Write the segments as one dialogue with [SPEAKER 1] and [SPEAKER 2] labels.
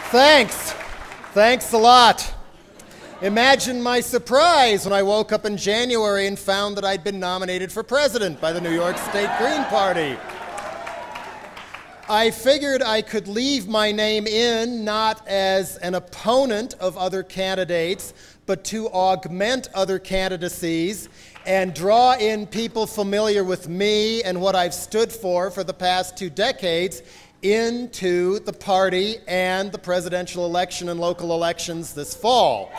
[SPEAKER 1] Thanks. Thanks a lot. Imagine my surprise when I woke up in January and found that I'd been nominated for president by the New York State Green Party. I figured I could leave my name in not as an opponent of other candidates, but to augment other candidacies and draw in people familiar with me and what I've stood for the past 2 decades into the party and the presidential election and local elections this fall.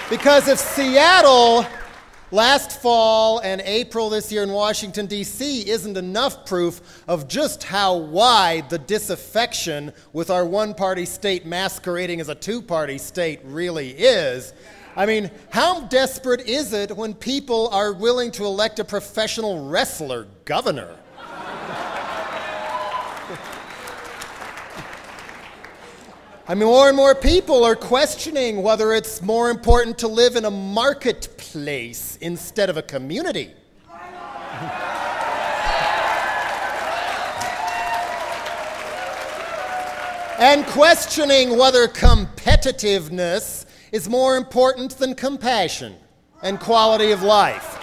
[SPEAKER 1] Because if Seattle last fall and April this year in Washington, D.C. isn't enough proof of just how wide the disaffection with our one-party state masquerading as a two-party state really is, I mean, how desperate is it when people are willing to elect a professional wrestler governor? I mean, more and more people are questioning whether it's more important to live in a marketplace instead of a community. And questioning whether competitiveness is more important than compassion and quality of life.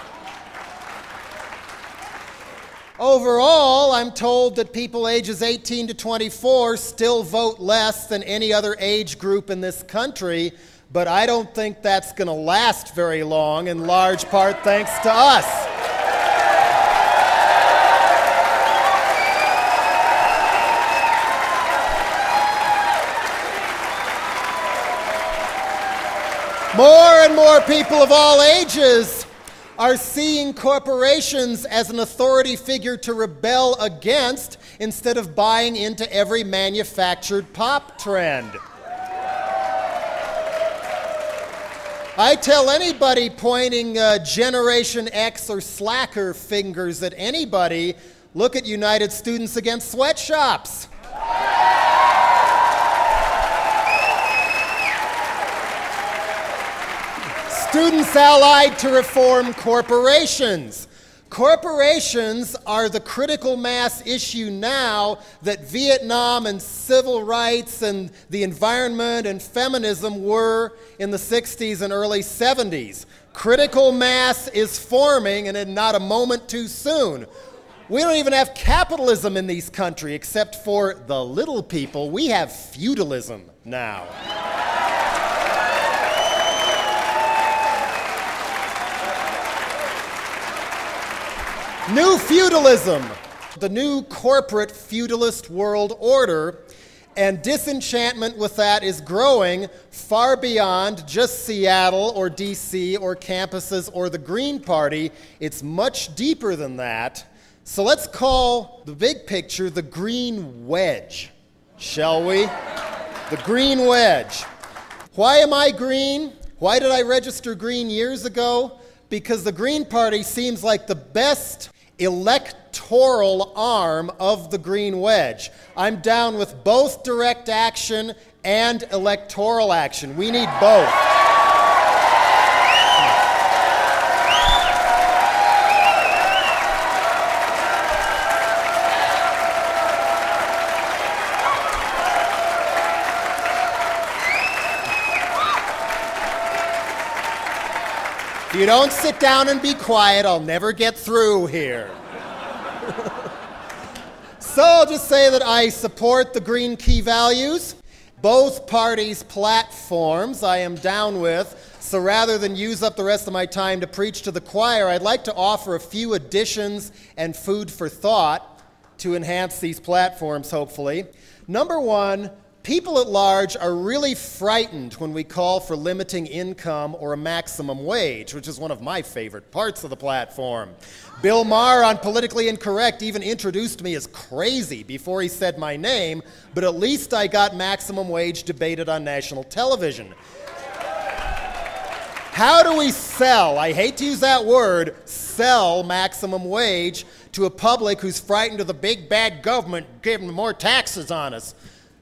[SPEAKER 1] Overall, I'm told that people ages 18 to 24 still vote less than any other age group in this country, but I don't think that's going to last very long, in large part thanks to us. More and more people of all ages are seeing corporations as an authority figure to rebel against instead of buying into every manufactured pop trend. I tell anybody pointing Generation X or slacker fingers at anybody, look at United Students Against Sweatshops. Students allied to reform corporations. Corporations are the critical mass issue now that Vietnam and civil rights and the environment and feminism were in the 60s and early 70s. Critical mass is forming, and not a moment too soon. We don't even have capitalism in these countries, except for the little people. We have feudalism now. New feudalism, the new corporate feudalist world order, and disenchantment with that is growing far beyond just Seattle or DC or campuses or the Green Party. It's much deeper than that. So let's call the big picture the Green Wedge, shall we? The Green Wedge. Why am I green? Why did I register green years ago? Because the Green Party seems like the best electoral arm of the Green Wedge. I'm down with both direct action and electoral action. We need both. If you don't sit down and be quiet, I'll never get through here. So I'll just say that I support the green key values. Both parties' platforms I am down with, so rather than use up the rest of my time to preach to the choir, I'd like to offer a few additions and food for thought to enhance these platforms, hopefully. Number one, people at large are really frightened when we call for limiting income or a maximum wage, which is one of my favorite parts of the platform. Bill Maher on Politically Incorrect even introduced me as crazy before he said my name, but at least I got maximum wage debated on national television. How do we sell, I hate to use that word, sell maximum wage to a public who's frightened of the big bad government giving more taxes on us?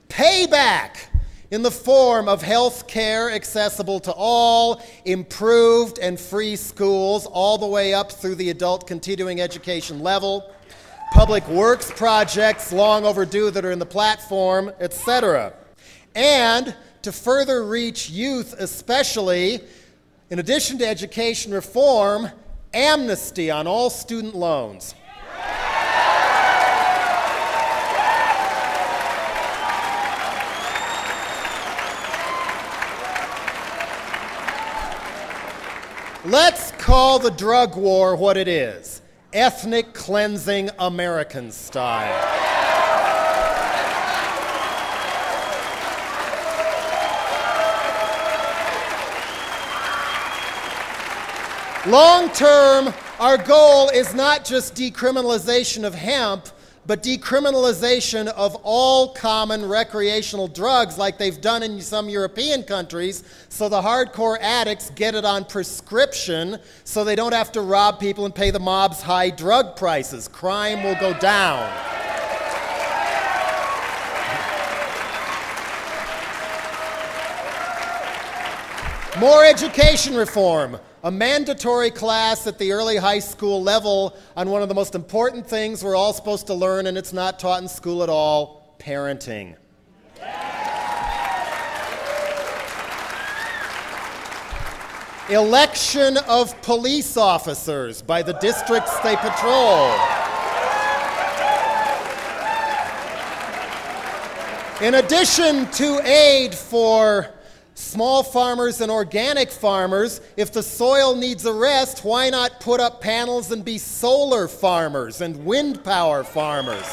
[SPEAKER 1] Payback. in the form of health care accessible to all, improved and free schools all the way up through the adult continuing education level, public works projects long overdue that are in the platform, etc. And to further reach youth especially, in addition to education reform, amnesty on all student loans. Let's call the drug war what it is: ethnic cleansing American style. Long term, our goal is not just decriminalization of hemp, but decriminalization of all common recreational drugs like they've done in some European countries, so the hardcore addicts get it on prescription so they don't have to rob people and pay the mob's high drug prices. Crime will go down. More education reform. A mandatory class at the early high school level on one of the most important things we're all supposed to learn, and it's not taught in school at all: parenting. Election of police officers by the districts they patrol. In addition to aid for small farmers and organic farmers, if the soil needs a rest, why not put up panels and be solar farmers and wind power farmers?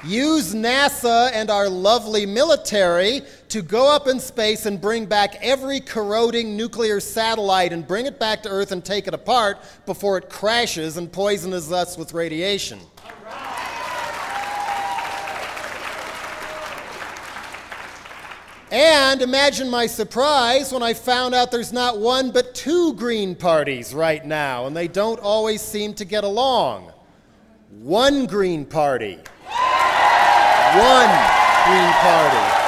[SPEAKER 1] Use NASA and our lovely military to go up in space and bring back every corroding nuclear satellite and bring it back to Earth and take it apart before it crashes and poisons us with radiation. And imagine my surprise when I found out there's not one but two Green parties right now, and they don't always seem to get along. One Green Party. One Green Party.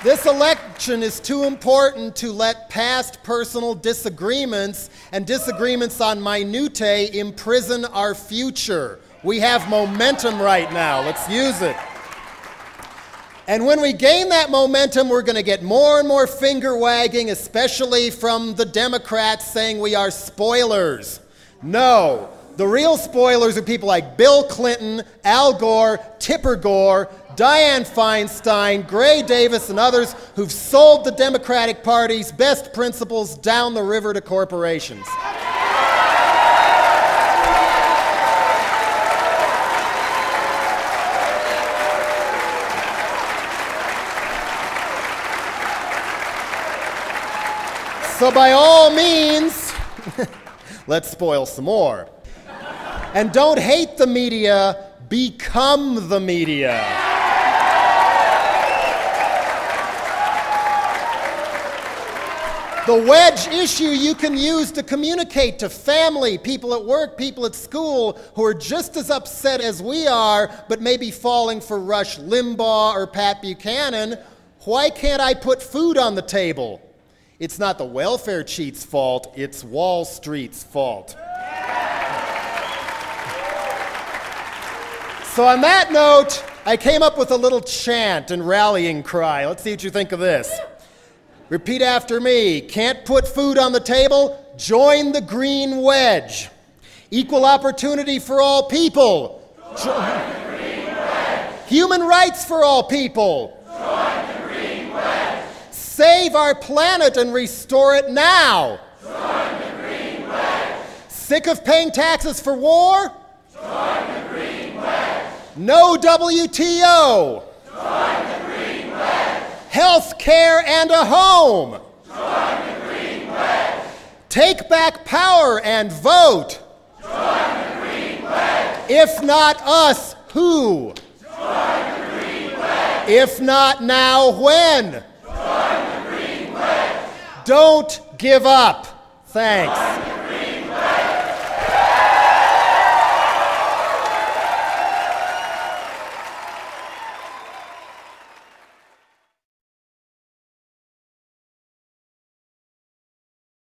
[SPEAKER 1] This election is too important to let past personal disagreements and disagreements on minutiae imprison our future. We have momentum right now. Let's use it. And when we gain that momentum, we're going to get more and more finger wagging, especially from the Democrats saying we are spoilers. No. The real spoilers are people like Bill Clinton, Al Gore, Tipper Gore, Dianne Feinstein, Gray Davis, and others who've sold the Democratic Party's best principles down the river to corporations. So by all means, let's spoil some more. And don't hate the media, become the media. The wedge issue you can use to communicate to family, people at work, people at school who are just as upset as we are, but maybe falling for Rush Limbaugh or Pat Buchanan. Why can't I put food on the table? It's not the welfare cheat's fault, it's Wall Street's fault. So on that note, I came up with a little chant and rallying cry. Let's see what you think of this. Repeat after me. Can't put food on the table? Join the green wedge. Equal opportunity for all people. Join the green wedge. Human rights for all people. Join the green wedge. Save our planet and restore it now. Join the green wedge. Sick of paying taxes for war? Join the green wedge. No WTO. Join the green wedge. Health care and a home. Join the green wedge. Take back power and vote. Join the green wedge. If not us, who? Join the green wedge. If not now, when?
[SPEAKER 2] Join the Green Wedge.
[SPEAKER 1] Don't give up. Thanks.